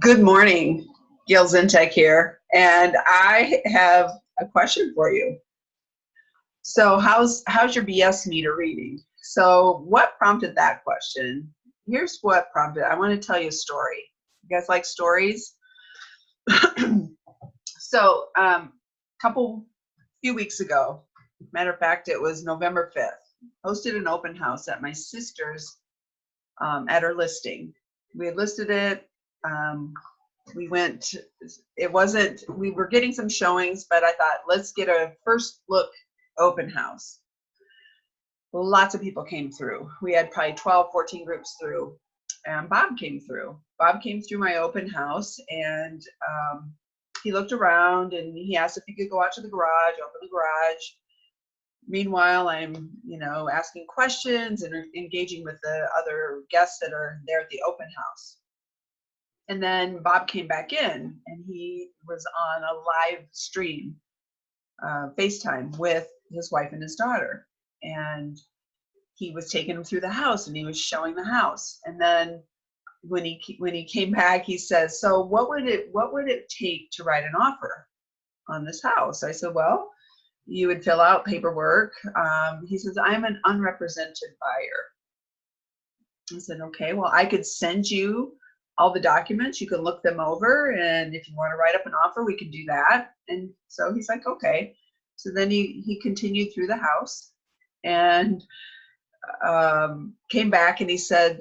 Good morning, Gail Zintek here, and I have a question for you. So, how's your BS meter reading? So, what prompted that question? Here's what prompted. I want to tell you a story. You guys like stories? So, few weeks ago, matter of fact, it was November 5th. Hosted an open house at my sister's at her listing. We had listed it. We went, we were getting some showings, but I thought, let's get a first look open house. Lots of people came through. We had probably 12, 14 groups through, and Bob came through. Bob came through my open house, and he looked around and he asked if he could go out to the garage, open the garage. Meanwhile, I'm, asking questions and engaging with the other guests that are there at the open house. And then Bob came back in and he was on a live stream, FaceTime with his wife and his daughter. And he was taking them through the house and he was showing the house. And then when he came back, he says, "So what would it take to write an offer on this house?" I said, "Well, you would fill out paperwork." He says, "I'm an unrepresented buyer." I said, "Okay, well, I could send you all the documents. You can look them over. And if you want to write up an offer, we can do that." And so he's like, "Okay." So then he continued through the house and came back and he said,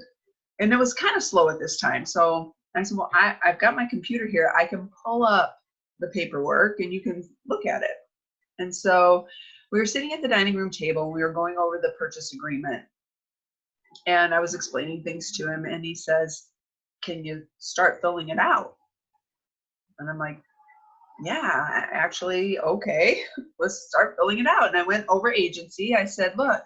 and it was kind of slow at this time. So I said, "Well, I've got my computer here. I can pull up the paperwork and you can look at it." And so we were sitting at the dining room table. We were going over the purchase agreement. And I was explaining things to him. And he says, "Can you start filling it out?" And I'm like, "Yeah, actually, okay, let's start filling it out." And I went over agency. I said, "Look,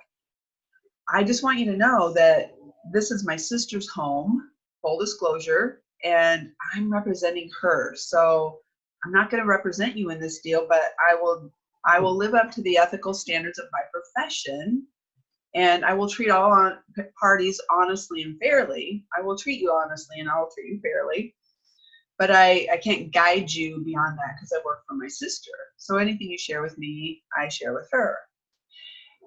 I just want you to know that this is my sister's home, full disclosure, and I'm representing her. So I'm not going to represent you in this deal, but I will live up to the ethical standards of my profession, and I will treat all parties honestly and fairly. I will treat you honestly and I will treat you fairly. But I can't guide you beyond that because I work for my sister. So anything you share with me, I share with her."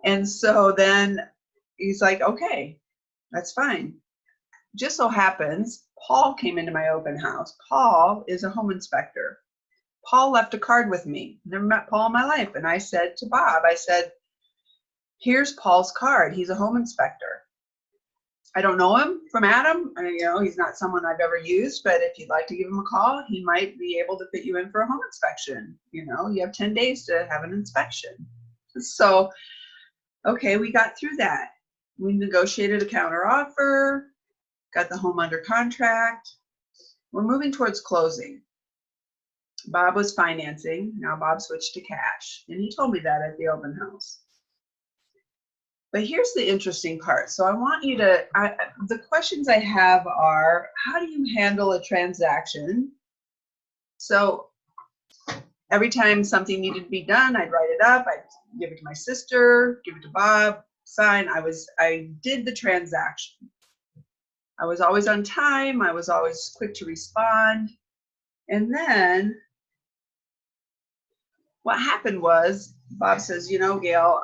And so then he's like, "Okay, that's fine." Just so happens, Paul came into my open house. Paul is a home inspector. Paul left a card with me. Never met Paul in my life. And I said to Bob, I said, "Here's Paul's card. He's a home inspector. I don't know him from Adam. He's not someone I've ever used, but if you'd like to give him a call, he might be able to fit you in for a home inspection. You have 10 days to have an inspection." So, okay, we got through that. We negotiated a counter offer, got the home under contract. We're moving towards closing. Bob was financing. Now Bob switched to cash. And he told me that at the open house. But here's the interesting part. So I want you to, the questions I have are, how do you handle a transaction? So every time something needed to be done, I'd write it up, I'd give it to my sister, give it to Bob, sign. I did the transaction. I was always on time. I was always quick to respond. And then what happened was Bob says, "Gail,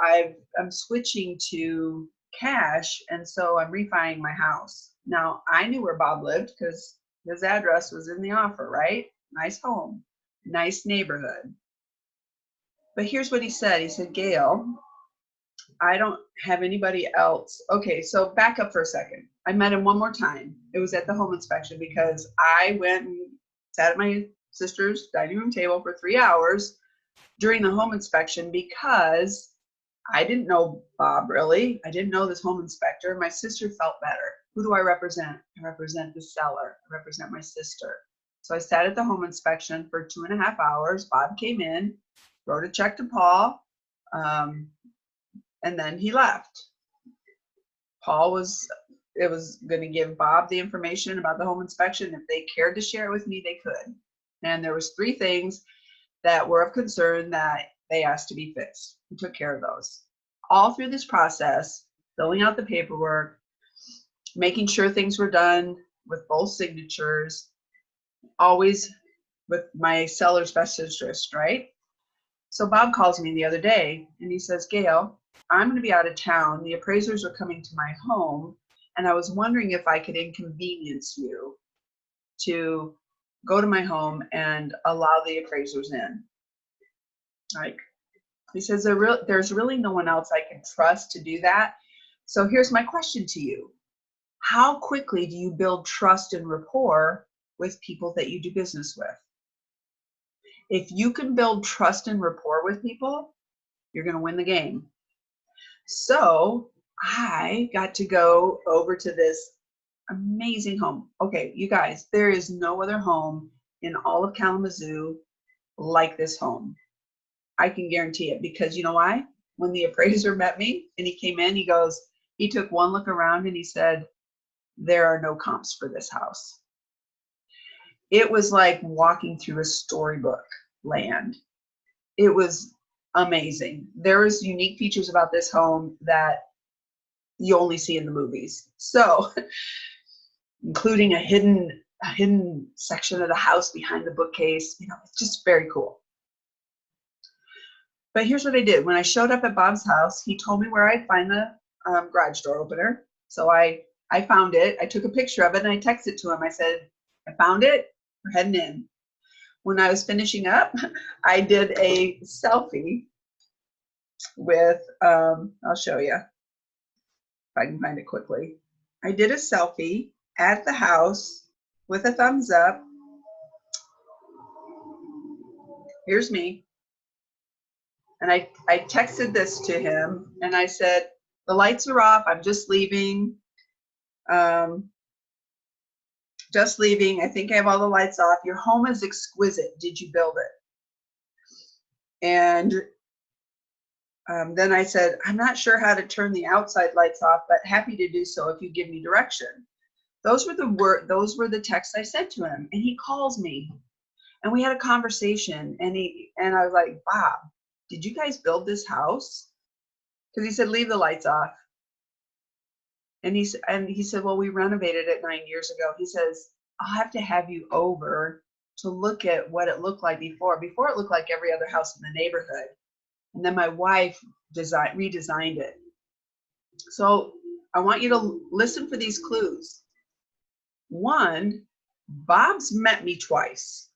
I'm switching to cash, and so I'm refining my house." Now, I knew where Bob lived because his address was in the offer, right? Nice home, nice neighborhood. But here's what he said. He said, "Gail, I don't have anybody else." Okay, so back up for a second. I met him one more time. It was at the home inspection because I went and sat at my sister's dining room table for 3 hours during the home inspection because I didn't know Bob really. I didn't know this home inspector. My sister felt better. Who do I represent? I represent the seller. I represent my sister. So I sat at the home inspection for 2.5 hours. Bob came in, wrote a check to Paul, and then he left. Paul was going to give Bob the information about the home inspection. If they cared to share it with me, they could. And there was 3 things that were of concern that they asked to be fixed. We took care of those. All through this process, filling out the paperwork, making sure things were done with both signatures, always with my seller's best interest, right? So Bob calls me the other day and he says, Gail, I'm going to be out of town. The appraisers are coming to my home, and I was wondering if I could inconvenience you to go to my home and allow the appraisers in. Like, he says, there's really no one else I can trust to do that. So here's my question to you. How quickly do you build trust and rapport with people that you do business with? If you can build trust and rapport with people, you're going to win the game. So I got to go over to this amazing home. Okay, you guys, there is no other home in all of Kalamazoo like this home. I can guarantee it, because you know why? When the appraiser met me and he came in, he took one look around and he said, there are no comps for this house. It was like walking through a storybook land. It was amazing. There was unique features about this home that you only see in the movies. So, including a hidden section of the house behind the bookcase, it's just very cool. But here's what I did. When I showed up at Bob's house, he told me where I'd find the garage door opener. So I found it. I took a picture of it and I texted to him. I said, I found it. We're heading in. When I was finishing up, I did a selfie with, I'll show you if I can find it quickly. I did a selfie at the house with a thumbs up. Here's me. And I texted this to him and I said, the lights are off. I'm just leaving. Just leaving. I think I have all the lights off. Your home is exquisite. Did you build it? And then I said, I'm not sure how to turn the outside lights off, but happy to do so if you give me direction. Those were the texts I sent to him. And he calls me and we had a conversation, and I was like, Bob, did you guys build this house? Because he said, leave the lights off. And he said, well, we renovated it 9 years ago. He says, I'll have to have you over to look at what it looked like before. Before it looked like every other house in the neighborhood. And then my wife redesigned it. So I want you to listen for these clues. One, Bob's met me twice.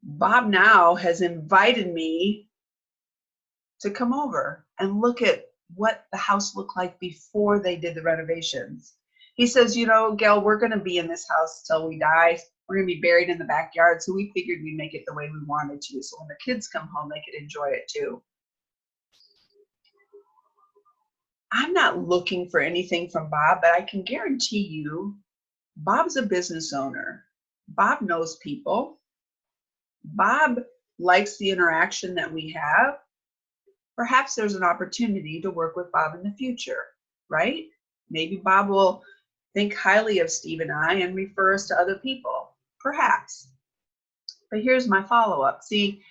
Bob now has invited me to come over and look at what the house looked like before they did the renovations. He says, Gail, we're going to be in this house till we die. We're going to be buried in the backyard. So we figured we'd make it the way we wanted to. So when the kids come home, they could enjoy it too. I'm not looking for anything from Bob, but I can guarantee you, Bob's a business owner. Bob knows people. Bob likes the interaction that we have. Perhaps there's an opportunity to work with Bob in the future, right? Maybe Bob will think highly of Steve and I and refer us to other people, perhaps. But here's my follow-up. See,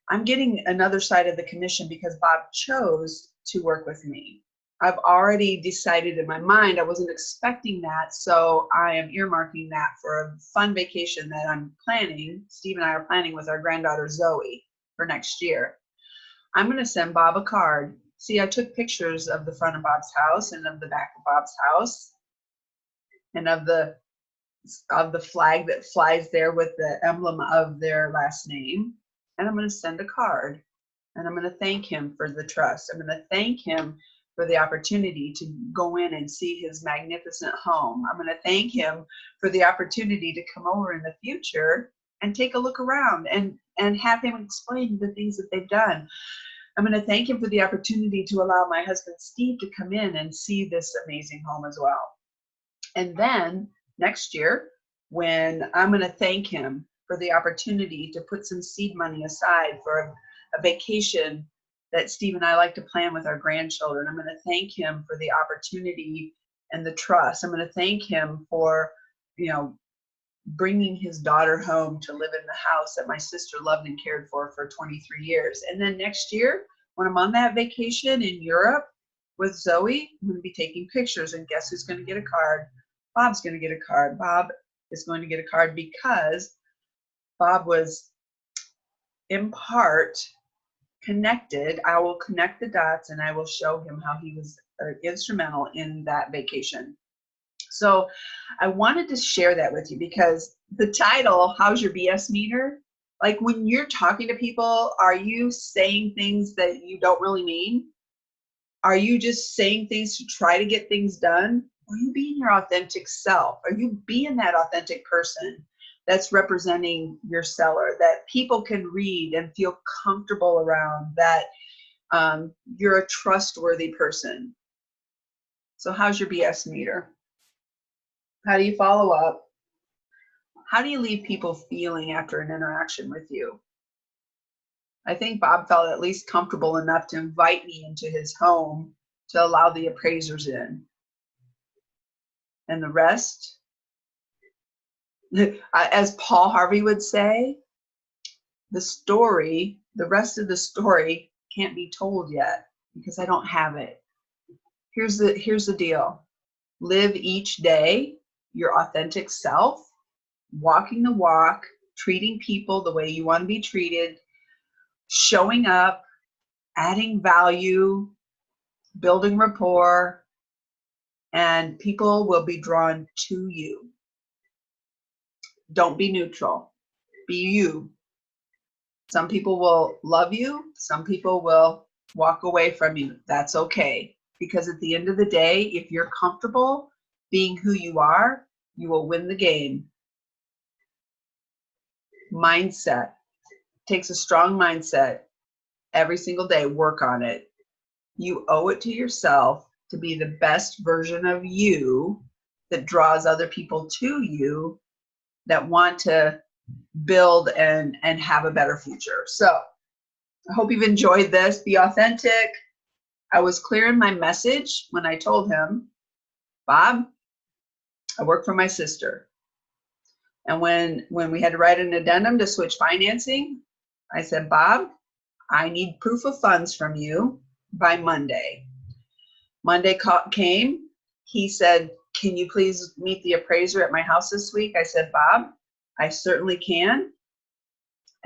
I'm getting another side of the commission because Bob chose to work with me. I've already decided in my mind, I wasn't expecting that, so I am earmarking that for a fun vacation that I'm planning. Steve and I are planning with our granddaughter Zoe for next year. I'm going to send Bob a card. See, I took pictures of the front of Bob's house and of the back of Bob's house and of the flag that flies there with the emblem of their last name. And I'm going to send a card. And I'm going to thank him for the trust. I'm going to thank him for the opportunity to go in and see his magnificent home. I'm going to thank him for the opportunity to come over in the future and take a look around and have him explain the things that they've done. I'm going to thank him for the opportunity to allow my husband Steve to come in and see this amazing home as well. And then next year, when I'm going to thank him for the opportunity to put some seed money aside for a vacation that Steve and I like to plan with our grandchildren. I'm going to thank him for the opportunity and the trust. I'm going to thank him for, bringing his daughter home to live in the house that my sister loved and cared for 23 years. And then next year, when I'm on that vacation in Europe with Zoe, I'm going to be taking pictures, and guess who's going to get a card? Bob's going to get a card. Bob is going to get a card because Bob was in part connected. I will connect the dots and I will show him how he was instrumental in that vacation. So I wanted to share that with you because the title, How's Your BS Meter? Like when you're talking to people, are you saying things that you don't really mean? Are you just saying things to try to get things done? Are you being your authentic self? Are you being that authentic person that's representing your seller, that people can read and feel comfortable around, that you're a trustworthy person? So how's your BS meter? How do you follow up? How do you leave people feeling after an interaction with you? I think Bob felt at least comfortable enough to invite me into his home to allow the appraisers in. And the rest, as Paul Harvey would say, the rest of the story can't be told yet because I don't have it. Here's the deal. Live each day your authentic self, walking the walk, treating people the way you want to be treated, showing up, adding value, building rapport, and people will be drawn to you. Don't be neutral. Be you. Some people will love you. Some people will walk away from you. That's okay. Because at the end of the day, if you're comfortable being who you are, you will win the game. Mindset. Takes a strong mindset. Every single day, work on it. You owe it to yourself to be the best version of you that draws other people to you that want to build and have a better future. So I hope you've enjoyed this. Be authentic. I was clear in my message when I told him, Bob, I work for my sister. And when we had to write an addendum to switch financing, I said, Bob, I need proof of funds from you by Monday. Monday came. He said, can you please meet the appraiser at my house this week? I said, Bob, I certainly can.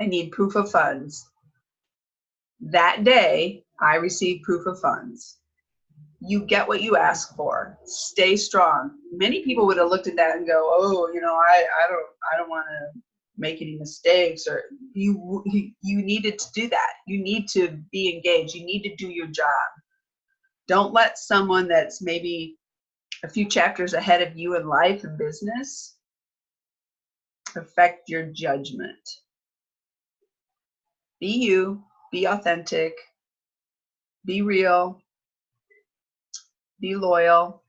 I need proof of funds. That day, I received proof of funds. You get what you ask for. Stay strong. Many people would have looked at that and go, oh, I don't want to make any mistakes. Or you needed to do that. You need to be engaged. You need to do your job. Don't let someone that's maybe a few chapters ahead of you in life and business affect your judgment. Be you, be authentic, be real, be loyal,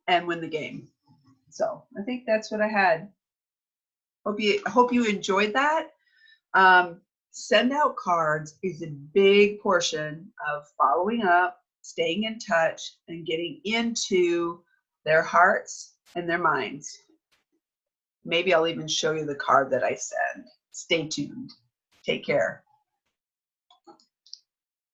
and win the game. So I think that's what I had. Hope you enjoyed that. Send out cards is a big portion of following up, staying in touch, and getting into their hearts and their minds. Maybe I'll even show you the card that I send. Stay tuned. Take care.